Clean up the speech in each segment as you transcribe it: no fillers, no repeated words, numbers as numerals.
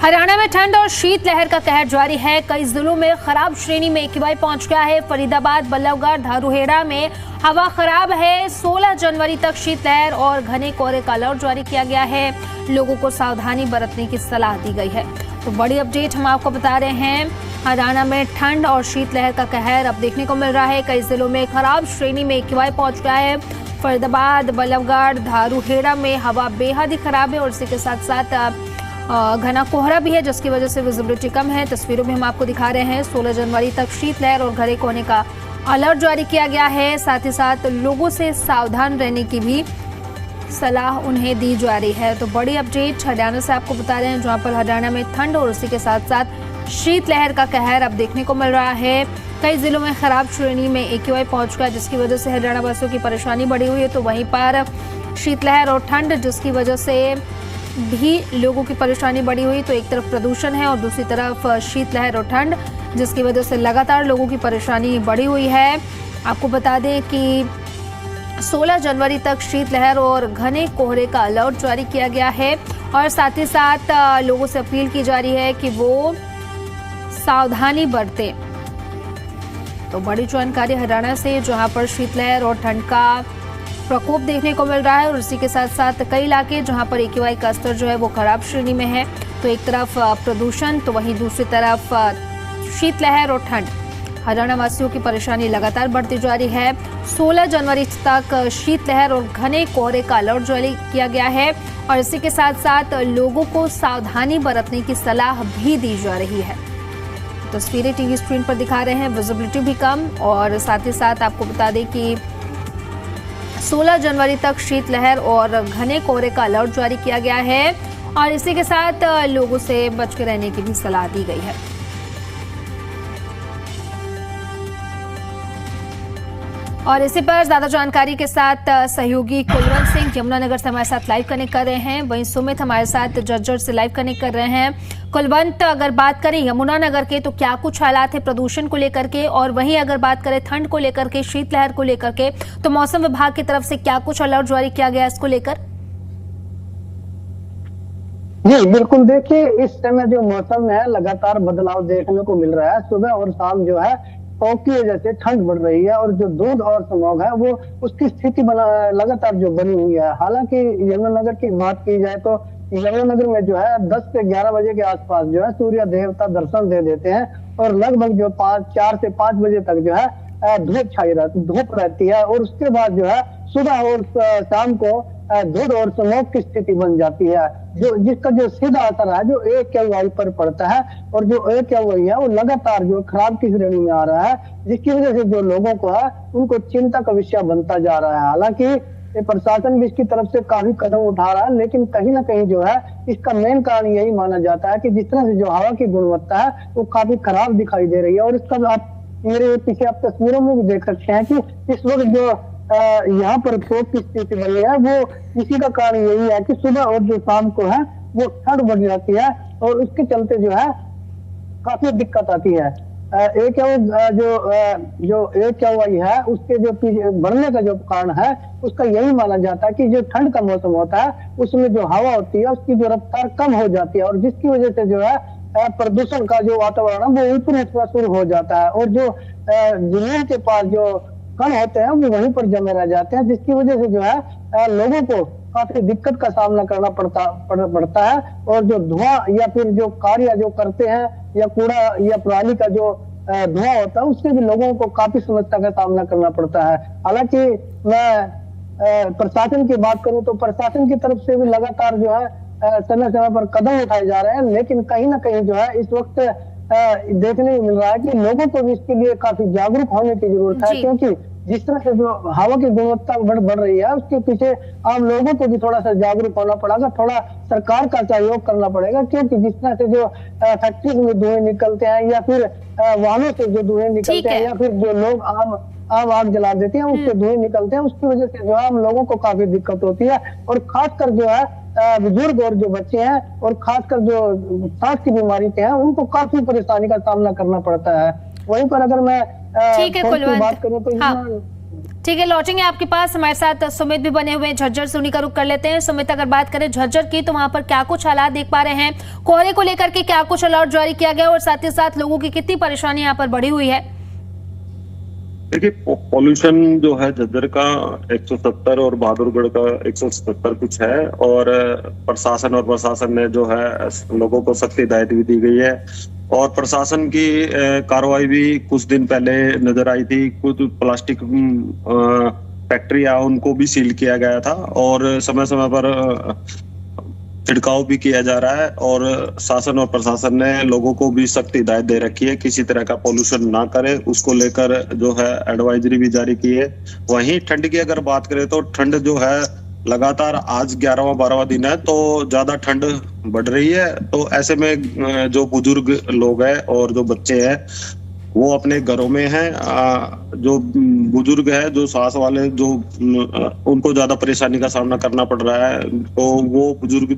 हरियाणा में ठंड और शीतलहर का कहर जारी है। कई जिलों में खराब श्रेणी में AQI पहुंच गया है। फरीदाबाद, बल्लभगढ़, धारूहेड़ा में हवा खराब है। 16 जनवरी तक शीतलहर और घने कोहरे का अलर्ट जारी किया गया है। लोगों को सावधानी बरतने की सलाह दी गई है। तो बड़ी अपडेट हम आपको बता रहे हैं। हरियाणा में ठंड और शीतलहर का कहर अब देखने को मिल रहा है। कई जिलों में खराब श्रेणी में AQI पहुंच गया है। फरीदाबाद, बल्लभगढ़, धारूहेड़ा में हवा बेहद ही खराब है और इसी के साथ साथ घना कोहरा भी है, जिसकी वजह से विजिबिलिटी कम है। तस्वीरों में हम आपको दिखा रहे हैं। 16 जनवरी तक शीतलहर और घने कोहरे का अलर्ट जारी किया गया है। साथ ही साथ लोगों से सावधान रहने की भी सलाह उन्हें दी जा रही है। तो बड़ी अपडेट हरियाणा से आपको बता रहे हैं, जहां पर हरियाणा में ठंड और उसी के साथ साथ शीतलहर का कहर अब देखने को मिल रहा है। कई जिलों में खराब श्रेणी में AQI पहुंच गया, जिसकी वजह से हरियाणा वासियों की परेशानी बढ़ी हुई है। तो वहीं पर शीतलहर और ठंड जिसकी वजह से भी लोगों की परेशानी बढ़ी हुई। तो एक तरफ प्रदूषण है और दूसरी तरफ शीतलहर और ठंड, जिसकी वजह से लगातार लोगों की परेशानी बढ़ी हुई है। आपको बता दें कि 16 जनवरी तक शीतलहर और घने कोहरे का अलर्ट जारी किया गया है और साथ ही साथ लोगों से अपील की जा रही है कि वो सावधानी बरतें। तो बड़ी जानकारी हरियाणा से, जहां पर शीतलहर और ठंड का प्रकोप देखने को मिल रहा है और इसी के साथ साथ कई इलाके जहां पर AQI का स्तर जो है वो खराब श्रेणी में है। तो एक तरफ प्रदूषण, तो वहीं दूसरी तरफ शीतलहर और ठंड। हरियाणा वासियों की परेशानी लगातार बढ़ती जा रही है। 16 जनवरी तक शीतलहर और घने कोहरे का अलर्ट जारी किया गया है और इसी के साथ साथ लोगों को सावधानी बरतने की सलाह भी दी जा रही है। तस्वीरें टीवी स्क्रीन पर दिखा रहे हैं। विजिबिलिटी भी कम और साथ ही साथ आपको बता दें कि 16 जनवरी तक शीतलहर और घने कोहरे का अलर्ट जारी किया गया है और इसी के साथ लोगों से बच के रहने की भी सलाह दी गई है। और इसी पर ज्यादा जानकारी के साथ सहयोगी कुलवंत सिंह यमुनानगर से हमारे साथ लाइव कनेक्ट कर रहे हैं। वहीं सुमित हमारे साथ जज्जर से लाइव कनेक्ट कर रहे हैं। कुलवंत, अगर बात करें यमुनानगर के, तो क्या कुछ हालात है प्रदूषण को लेकर के, और वहीं अगर बात करें ठंड को लेकर के, शीतलहर को लेकर के, तो मौसम विभाग की तरफ से क्या कुछ अलर्ट जारी किया गया इसको लेकर? जी बिल्कुल, देखिए इस समय जो मौसम है लगातार बदलाव देखने को मिल रहा है। सुबह और शाम जो है फॉग की वजह से ठंड बढ़ रही है और जो धुंध और स्मॉग है वो उसकी स्थिति लगातार जो बनी हुई है। हालांकि यमुनानगर की बात की जाए तो यमुनानगर में जो है 10 से 11 बजे के आसपास जो है सूर्य देवता दर्शन दे देते हैं और लगभग जो 4 से 5 बजे तक जो है धूप रहती है और उसके बाद जो है सुबह और शाम को धुंध और स्मॉग की स्थिति बन जाती है, जो जिसका जो सीधा असर है जो AQI पर पड़ता है और जो AQI है वो लगातार जो खराब की श्रेणी में आ रहा है, जिसकी वजह से जो लोगों को है उनको चिंता का विषय बनता जा रहा है। हालांकि प्रशासन भी इसकी तरफ से काफी कदम उठा रहा है, लेकिन कहीं ना कहीं जो है इसका मेन कारण यही माना जाता है कि जिस तरह से जो हवा की गुणवत्ता है वो काफी खराब दिखाई दे रही है। और इसका आप मेरे पीछे आप तस्वीरों में भी देख सकते हैं कि इस वक्त जो यहाँ पर फॉग की स्थिति बनी है वो इसी का कारण यही है कि सुबह और जो शाम को है वो ठंड बढ़ जाती है और उसके चलते जो है काफी दिक्कत आती है। जो AQI है उसके जो बढ़ने का जो कारण है उसका यही माना जाता है कि जो ठंड का मौसम होता है उसमें जो हवा होती है उसकी जो रफ्तार कम हो जाती है और जिसकी वजह से जो है प्रदूषण का जो वातावरण है वो ऊपर उठना शुरू हो जाता है और जो जमीन के पास जो कण होते हैं वो वहीं पर जमे रह जाते हैं, जिसकी वजह से जो है लोगों को काफी दिक्कत का सामना करना पड़ता है और जो धुआं या फिर जो कार्य जो करते हैं या कूड़ा या पराली का जो धुआं होता है उससे भी लोगों को काफी समस्या का सामना करना पड़ता है। हालांकि मैं प्रशासन की बात करूं तो प्रशासन की तरफ से भी लगातार जो है समय समय पर कदम उठाए जा रहे हैं, लेकिन कहीं ना कहीं जो है इस वक्त देखने को मिल रहा है कि लोगों को भी इसके लिए काफी जागरूक होने की जरूरत है, क्योंकि जिस तरह से जो हवा की गुणवत्ता बढ़ रही है उसके पीछे आम लोगों को भी थोड़ा सा जागरूक होना पड़ेगा, थोड़ा सरकार का सहयोग करना पड़ेगा, क्योंकि जिस तरह से जो फैक्ट्री में धुएं निकलते हैं या फिर वाहनों से जो धुएं निकलते हैं या फिर जो लोग आम आग जला देते हैं उससे धुएं निकलते हैं, उसकी वजह से जो है आम लोगों को काफी दिक्कत होती है और खासकर जो है बुजुर्ग और जो बच्चे हैं और खासकर जो सांस की बीमारी के हैं उनको काफी परेशानी का सामना करना पड़ता है। वहीं पर अगर मैं ठीक है कुलवंत, बात करूं तो ठीक है, लौटेंगे आपके पास। हमारे साथ सुमित भी बने हुए हैं झज्जर से, उन्हीं का रुख कर लेते हैं। सुमित, अगर बात करें झज्जर की तो वहां पर क्या कुछ हालात देख पा रहे हैं, कोहरे को लेकर के क्या कुछ अलर्ट जारी किया गया और साथ ही साथ लोगों की कितनी परेशानी यहाँ पर बढ़ी हुई है? देखिए, पॉल्यूशन जो है झज्जर का 170 और बहादुरगढ़ का 177 कुछ है, और प्रशासन ने जो है लोगों को सख्त हिदायत भी दी गई है। और प्रशासन की कार्रवाई भी कुछ दिन पहले नजर आई थी। कुछ प्लास्टिक फैक्ट्रियां उनको भी सील किया गया था और समय समय पर छिड़काव भी किया जा रहा है। और शासन और प्रशासन ने लोगों को भी सख्त हिदायत दे रखी है, किसी तरह का पोल्यूशन ना करे, उसको लेकर जो है एडवाइजरी भी जारी की है। वहीं ठंड की अगर बात करें तो ठंड जो है लगातार आज 11वां 12वां दिन है, तो ज्यादा ठंड बढ़ रही है। तो ऐसे में जो बुजुर्ग लोग हैं और जो बच्चे हैं वो अपने घरों में हैं। जो बुजुर्ग है, जो सांस वाले, जो उनको ज्यादा परेशानी का सामना करना पड़ रहा है, तो वो बुजुर्ग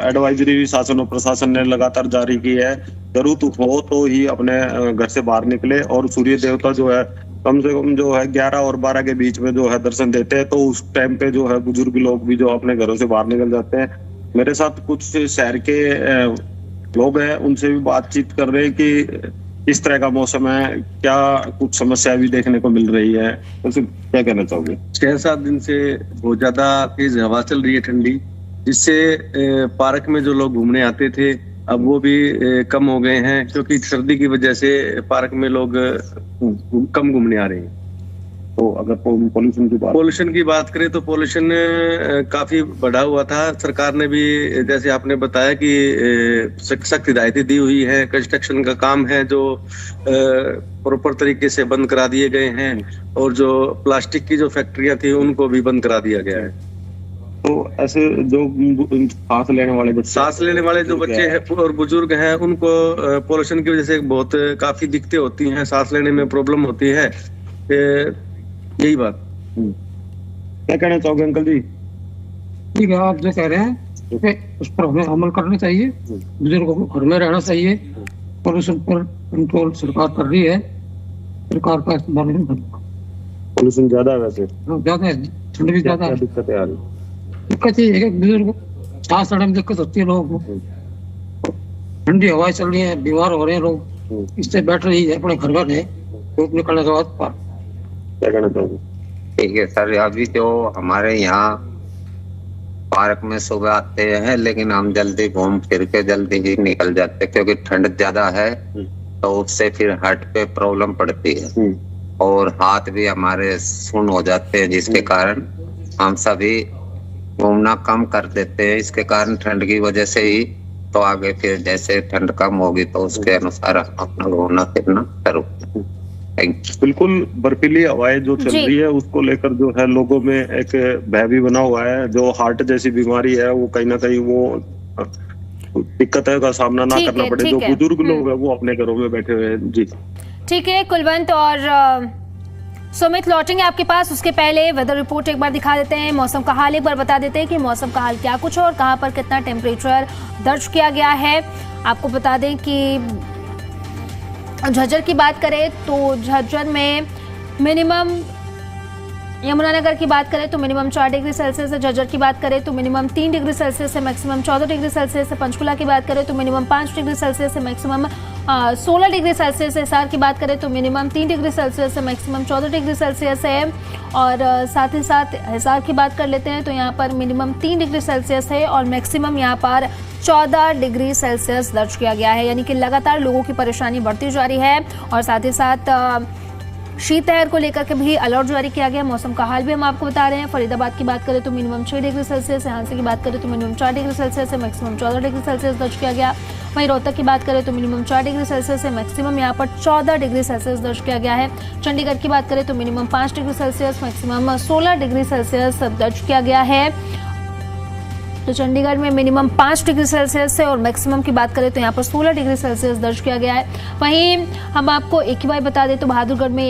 एडवाइजरी भी शासन और प्रशासन ने लगातार जारी की है। जरूरत हो तो ही अपने घर से बाहर निकले। और सूर्य देवता जो है कम से कम जो है 11 और 12 के बीच में जो है दर्शन देते हैं, तो उस टाइम पे जो है बुजुर्ग लोग भी जो अपने घरों से बाहर निकल जाते हैं। मेरे साथ कुछ शहर के लोग हैं, उनसे भी बातचीत कर रहे हैं कि इस तरह का मौसम है, क्या कुछ समस्या भी देखने को मिल रही है, तो क्या कहना चाहोगे? 6-7 दिन से बहुत ज्यादा तेज हवा चल रही है ठंडी, जिससे पार्क में जो लोग घूमने आते थे अब वो भी कम हो गए हैं, क्योंकि सर्दी की वजह से पार्क में लोग कम घूमने आ रहे हैं। तो अगर पोल्यूशन की बात करें तो पोल्यूशन काफी बढ़ा हुआ था। सरकार ने भी, जैसे आपने बताया कि सख्त हिदायतें दी हुई है। कंस्ट्रक्शन का काम है जो प्रॉपर तरीके से बंद करा दिए गए हैं, और जो प्लास्टिक की जो फैक्ट्रियां थी उनको भी बंद करा दिया गया है। तो ऐसे जो सांस लेने वाले जो बच्चे हैं और बुजुर्ग हैं, उनको पोल्यूशन की वजह से बहुत काफी दिक्कतें होती हैं, सांस लेने में प्रॉब्लम होती है। यही बात। क्या कहना चाहोगे अंकल जी? ठीक है, आप जो कह रहे हैं उस पर हमें अमल करना चाहिए। बुजुर्गों को घर में रहना चाहिए। पोल्यूशन पर कंट्रोल सरकार कर रही है, सरकार का इस्तेमाल नहीं करना। पोल्यूशन ज्यादा है, वैसे ज्यादा है, ठंड भी ज्यादा है। दिक्कतें आ रही, दिक्कत ये है कि बुजुर्ग सांस लेने में दिक्कत होती है लोगों को। ठंडी हवाएं चल रही है, बीमार हो रहे हैं लोग, इससे बेटर ही है अपने घर में रहे, धूप निकलने के बाद। क्या कहना चाहोगे? ठीक है सर, अभी तो हमारे यहाँ पार्क में सुबह आते हैं, लेकिन हम जल्दी घूम फिर के जल्दी ही निकल जाते हैं, क्योंकि ठंड ज्यादा है तो उससे फिर हार्ट पे प्रॉब्लम पड़ती है और हाथ भी हमारे सुन्न हो जाते हैं, जिसके कारण हम सभी घूमना कम कर देते हैं। इसके कारण ठंड की वजह से ही, तो आगे फिर जैसे ठंड कम होगी तो उसके अनुसार अपना घूमना फिरना करूँ। बिल्कुल, बर्फीली हवाएं जो चल रही है उसको लेकर जो है लोगों में एक भय भी बना हुआ है। जो हार्ट जैसी बीमारी है वो कहीं ना कहीं वो दिक्कतों का सामना ना करना पड़े। जो बुजुर्ग लोग हैं वो अपने घरों में बैठे हुए हैं। जी ठीक है कुलवंत और सुमित, लौटेंगे आपके पास। उसके पहले वेदर रिपोर्ट एक बार दिखा देते हैं, मौसम का हाल एक बार बता देते हैं कि मौसम का हाल क्या कुछ है और कहां पर कितना टेम्परेचर दर्ज किया गया है। आपको बता दें कि झज्जर की बात करें तो झज्जर में मिनिमम, यमुनानगर की बात करें तो मिनिमम 4 डिग्री सेल्सियस है। झज्जर की बात करें तो मिनिमम 3 डिग्री सेल्सियस है, मैक्सिमम 14 डिग्री सेल्सियस है। पंचकुला की बात करें तो मिनिमम 5 डिग्री सेल्सियस है, मैक्सिमम 16 डिग्री सेल्सियस है। हिसार की बात करें तो मिनिमम 3 डिग्री सेल्सियस है, मैक्सिमम 14 डिग्री सेल्सियस है। और साथ ही साथ हिसार की बात कर लेते हैं तो यहाँ पर मिनिमम 3 डिग्री सेल्सियस है और मैक्सिमम यहाँ पर 14 डिग्री सेल्सियस दर्ज किया गया है। यानी कि लगातार लोगों की परेशानी बढ़ती जा रही है। और साथ ही साथ शीतलहर को लेकर के भी अलर्ट जारी किया गया। मौसम का हाल भी हम आपको बता रहे हैं। फरीदाबाद की बात करें तो मिनिमम 6 डिग्री सेल्सियस है। हांसी की बात करें तो मिनिमम 4 डिग्री सेल्सियस है, मैक्सिमम 14 डिग्री सेल्सियस दर्ज किया गया। वहीं रोहतक की बात करें तो मिनिमम 4 डिग्री सेल्सियस है, मैक्सिमम यहाँ पर 14 डिग्री सेल्सियस दर्ज किया गया है। चंडीगढ़ की बात करें तो minimum 5 degree Celsius, maximum 16 degree Celsius दर्ज किया गया है। तो चंडीगढ़ में मिनिमम 5 डिग्री सेल्सियस है और मैक्सिमम की बात करें तो यहाँ पर 16 डिग्री सेल्सियस दर्ज किया गया है। वहीं हम आपको एक ही बार बता दें तो बहादुरगढ़ में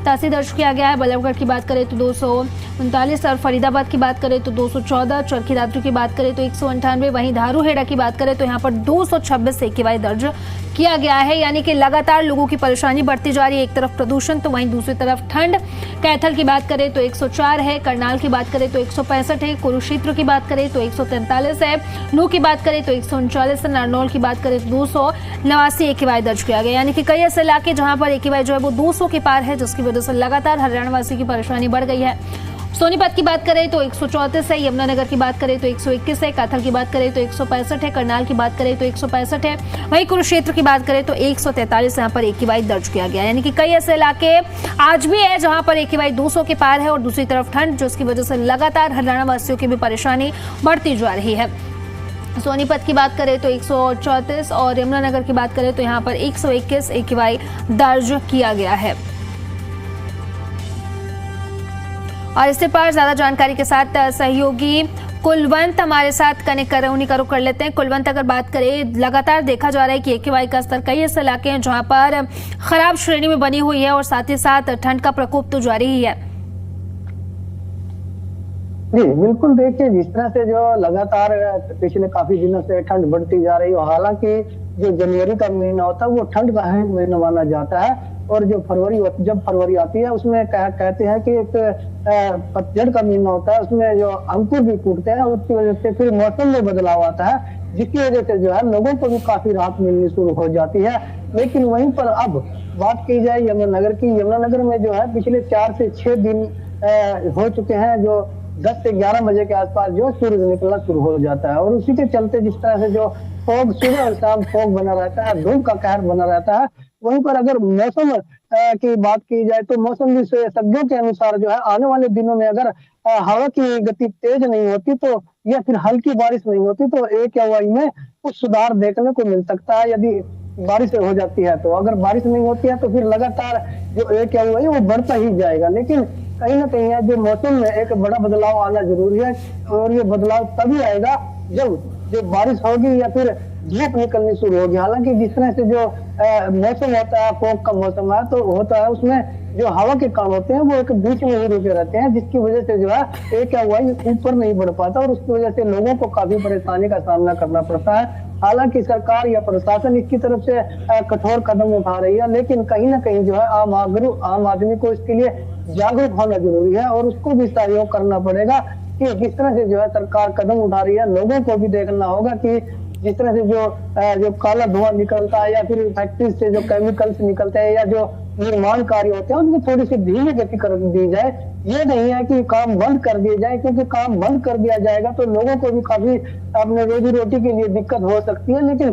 87 दर्ज किया गया है। बल्लभगढ़ की बात करें तो 239 और फरीदाबाद की बात करें तो 214, चरखी दादरी की बात करें तो 198, वहीं धारूहेड़ा की बात करें तो यहाँ पर 226 AQI दर्ज किया गया है। यानी कि लगातार लोगों की परेशानी बढ़ती जा रही है। एक तरफ प्रदूषण तो वहीं दूसरी तरफ ठंड। कैथल की बात करें तो 104 है, करनाल की बात करें तो 165 है, कुरुक्षेत्र की बात करें तो 143 है, नूह की बात करें तो 139 है, नारनौल की बात करें तो 289 AQI दर्ज किया गया। यानी कि कई ऐसे इलाके जहां पर AQI जो है वो 200 के पार है, जिसकी वजह से लगातार हरियाणा वासियों की परेशानी बढ़ गई है। सोनीपत की बात करें तो 134 है, यमुनानगर की बात करें तो 121 है, कैथल की बात करें तो 165 है, करनाल की बात करें तो 165 है, वहीं कुरुक्षेत्र की बात करें तो 143 यहाँ पर AQI दर्ज किया गया। यानी कि कई ऐसे इलाके आज भी है जहां पर AQI 200 के पार है और दूसरी तरफ ठंड, जिसकी वजह से लगातार हरियाणा वासियों की भी परेशानी बढ़ती जा रही है। सोनीपत की बात करें तो 134 और यमुनानगर की बात करें तो यहाँ पर 121 AQI दर्ज किया गया है। और इससे पर ज्यादा जानकारी के साथ सहयोगी कुलवंत हमारे साथ कनेक्ट कर रहे हैं, उन्हीं का रुख कर लेते हैं। कुलवंत, अगर बात करें, लगातार देखा जा रहा है कि AQI का स्तर कई ऐसे इलाके हैं जहां पर खराब श्रेणी में बनी हुई है और साथ ही साथ ठंड का प्रकोप तो जारी ही है। जी बिल्कुल, देखिए जिस तरह से जो लगातार पिछले काफी दिनों से ठंड बढ़ती जा रही है, हालांकि जो जनवरी का महीना होता है वो ठंड का महीना माना जाता है और जो जब फरवरी आती है उसमें कहते हैं कि एक पतझड़ का महीना होता है, उसमें जो अंकुर भी टूटते हैं, उसकी वजह से फिर मौसम में बदलाव आता है, जिसकी वजह से जो है लोगों को भी काफी राहत मिलनी शुरू हो जाती है। लेकिन वहीं पर अब बात की जाए यमुनानगर की, यमुनानगर में जो है पिछले 4 से 6 दिन हो चुके हैं जो 10 से 11 बजे के आसपास जो सूरज निकलना शुरू हो जाता है और उसी के चलते जिस तरह से जो फॉग सुबह और शाम फॉग बना रहता है, धूप का कहर बना रहता है। वहीं पर अगर मौसम की बात की जाए तो मौसम विशेषज्ञों के अनुसार जो है आने वाले दिनों में अगर हवा की गति तेज नहीं होती तो या फिर हल्की बारिश नहीं होती तो AQI में कुछ सुधार देखने को मिल सकता है। यदि बारिश हो जाती है तो, अगर बारिश नहीं होती है तो फिर लगातार जो AQI है वो बढ़ता ही जाएगा। लेकिन कहीं ना कहीं जो मौसम में एक बड़ा बदलाव आना जरूरी है और ये बदलाव तभी आएगा जब जो बारिश होगी या फिर धूप निकलनी शुरू होगी। हालांकि जिस तरह से जो मौसम होता है, फॉग का मौसम है तो होता है, उसमें जो हवा के कान होते हैं वो एक बीच में ही रुके रहते हैं, जिसकी वजह से जो है AQI ऊपर नहीं बढ़ पाता और उसकी वजह से लोगों को काफी परेशानी का सामना करना पड़ता है। हालांकि सरकार या प्रशासन इसकी तरफ से कठोर कदम उठा रही है, लेकिन कहीं ना कहीं जो है आम आदमी को इसके लिए जागरूक होना जरूरी है और उसको भी सहयोग करना पड़ेगा कि जिस तरह से जो है सरकार कदम उठा रही है, लोगों को भी देखना होगा कि जिस तरह से जो काला धुआं निकलता है या फिर फैक्ट्री से जो केमिकल्स निकलते हैं या जो निर्माण कार्य होते हैं उनकी थोड़ी सी धीमी गति कर दी जाए। ये नहीं है कि काम बंद कर दिया जाए, क्योंकि काम बंद कर दिया जाएगा तो लोगों को भी काफी अपने रोजी रोटी के लिए दिक्कत हो सकती है। लेकिन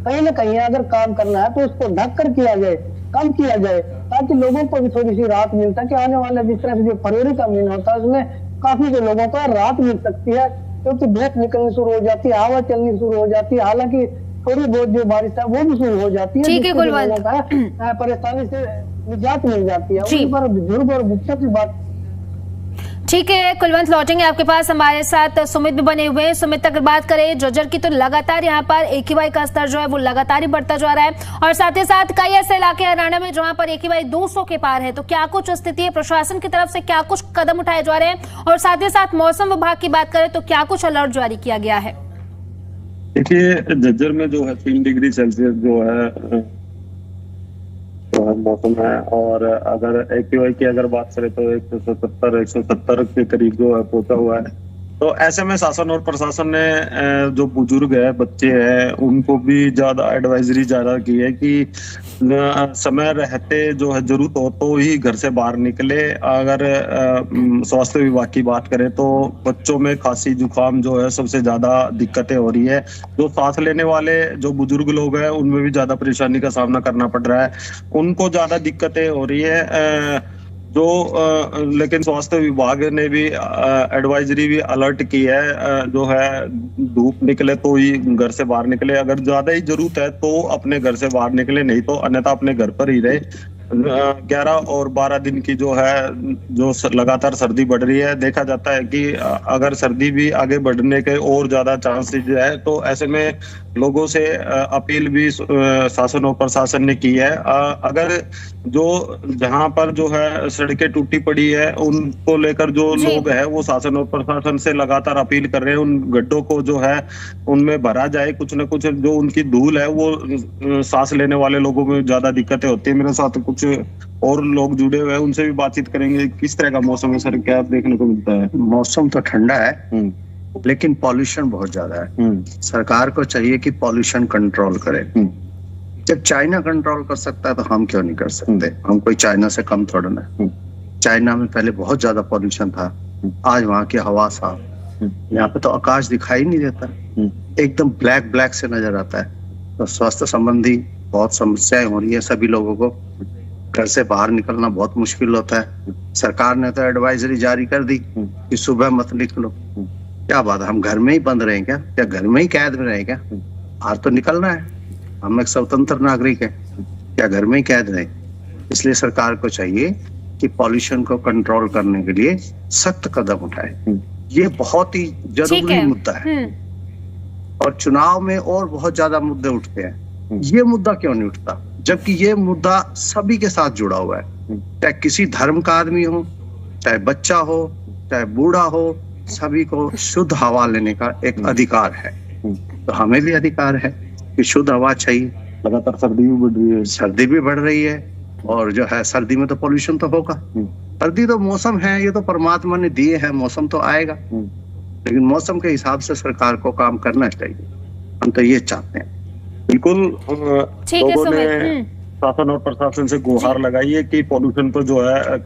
कहीं ना कहीं अगर काम करना है तो उसको ढक कर किया जाए, कम किया जाए, ताकि लोगों को भी थोड़ी सी राहत मिल सके। आने वाला जिस तरह से जो फरवरी का महीना होता है उसमें काफी जो लोगों को राहत मिल सकती है, क्योंकि धूप निकलनी शुरू हो जाती है, हवा चलनी शुरू हो जाती है। हालांकि थोड़ी बहुत जो बारिश है वो भी शुरू हो जाती है, ठीक है कुलवंत, परेशानी से निजात मिल जाती है। उन पर बुजुर्ग और बच्चों की बात। ठीक है कुलवंत, लौटेंगे आपके पास। हमारे साथ सुमित भी बने हुए हैं। सुमित, अगर बात करें जज्जर की तो लगातार यहाँ पर AQI का स्तर जो है वो लगातार ही बढ़ता जा रहा है और साथ ही साथ कई ऐसे इलाके हरियाणा में जहाँ पर AQI 200 के पार है, तो क्या कुछ स्थिति है, प्रशासन की तरफ से क्या कुछ कदम उठाए जा रहे हैं और साथ ही साथ मौसम विभाग की बात करें तो क्या कुछ अलर्ट जारी किया गया है? देखिए, जज्जर में जो है 3 डिग्री सेल्सियस जो है मौसम है और अगर AQI की अगर बात करें तो 170 के करीब जो है पहुंचा हुआ है। तो ऐसे में शासन और प्रशासन ने जो बुजुर्ग है, बच्चे हैं, उनको भी ज्यादा एडवाइजरी ज्यादा की है कि समय रहते जो है जरूरत हो तो ही घर से बाहर निकले। अगर स्वास्थ्य विभाग की बात करें तो बच्चों में खांसी जुकाम जो है सबसे ज्यादा दिक्कतें हो रही है। जो सांस लेने वाले जो बुजुर्ग लोग हैं उनमें भी ज्यादा परेशानी का सामना करना पड़ रहा है, उनको ज्यादा दिक्कतें हो रही है। लेकिन स्वास्थ्य विभाग ने भी एडवाइजरी भी अलर्ट की है, जो है धूप निकले तो ही घर से बाहर निकले, अगर ज्यादा ही जरूरत है तो अपने घर से बाहर निकले, नहीं तो अन्यथा अपने घर पर ही रहे। 11 और 12 दिन की जो है जो लगातार सर्दी बढ़ रही है, देखा जाता है कि अगर सर्दी भी आगे बढ़ने के और ज्यादा चांसेस है, तो ऐसे में लोगों से अपील भी शासन और प्रशासन ने की है। अगर जो जहां पर जो है सड़कें टूटी पड़ी है, उनको लेकर जो जी। लोग हैं वो शासन और प्रशासन से लगातार अपील कर रहे हैं, उन गड्ढों को जो है उनमें भरा जाए। कुछ न कुछ जो उनकी धूल है वो सांस लेने वाले लोगों में ज्यादा दिक्कतें होती है। मेरे साथ कुछ और लोग जुड़े हुए हैं, उनसे भी बातचीत करेंगे। किस तरह का मौसम है सर, क्या देखने को मिलता है? मौसम तो ठंडा है, लेकिन पॉल्यूशन बहुत ज्यादा है। सरकार को चाहिए कि पॉल्यूशन कंट्रोल करे। जब चाइना कंट्रोल कर सकता है तो हम क्यों नहीं कर सकते? हम कोई चाइना से कम थोड़ा ना। चाइना में पहले बहुत ज्यादा पॉल्यूशन था, आज वहाँ की हवा साफ। यहाँ पे तो आकाश दिखाई नहीं देता, एकदम ब्लैक ब्लैक से नजर आता है। तो स्वास्थ्य संबंधी बहुत समस्याएं हो रही है सभी लोगों को। घर से बाहर निकलना बहुत मुश्किल होता है। सरकार ने तो एडवाइजरी जारी कर दी कि सुबह मत निकलो। क्या बात है, हम घर में ही बंद रहे क्या? क्या घर में ही कैद में रहे क्या? बाहर तो निकलना है, हम एक स्वतंत्र नागरिक है, क्या घर में ही कैद रहे? इसलिए सरकार को चाहिए कि पॉल्यूशन को कंट्रोल करने के लिए सख्त कदम उठाए। ये बहुत ही ठीक जरूरी है। मुद्दा है। और चुनाव में और बहुत ज्यादा मुद्दे उठते हैं, ये मुद्दा क्यों नहीं उठता? जबकि ये मुद्दा सभी के साथ जुड़ा हुआ है, चाहे किसी धर्म का आदमी हो, चाहे बच्चा हो, चाहे बूढ़ा हो, सभी को शुद्ध हवा लेने का एक अधिकार है। तो हमें भी अधिकार है कि शुद्ध हवा चाहिए। लगातार सर्दी भी बढ़ रही है। सर्दी भी बढ़ रही है, और जो है सर्दी में तो पोल्यूशन तो होगा। सर्दी तो मौसम है, ये तो परमात्मा ने दिए है, मौसम तो आएगा। लेकिन मौसम के हिसाब से सरकार को काम करना चाहिए, हम तो ये चाहते हैं। बिल्कुल। ठीक है लोगों सुमित। ने शासन और प्रशासन से गुहार लगाई है कि पॉल्यूशन को जो है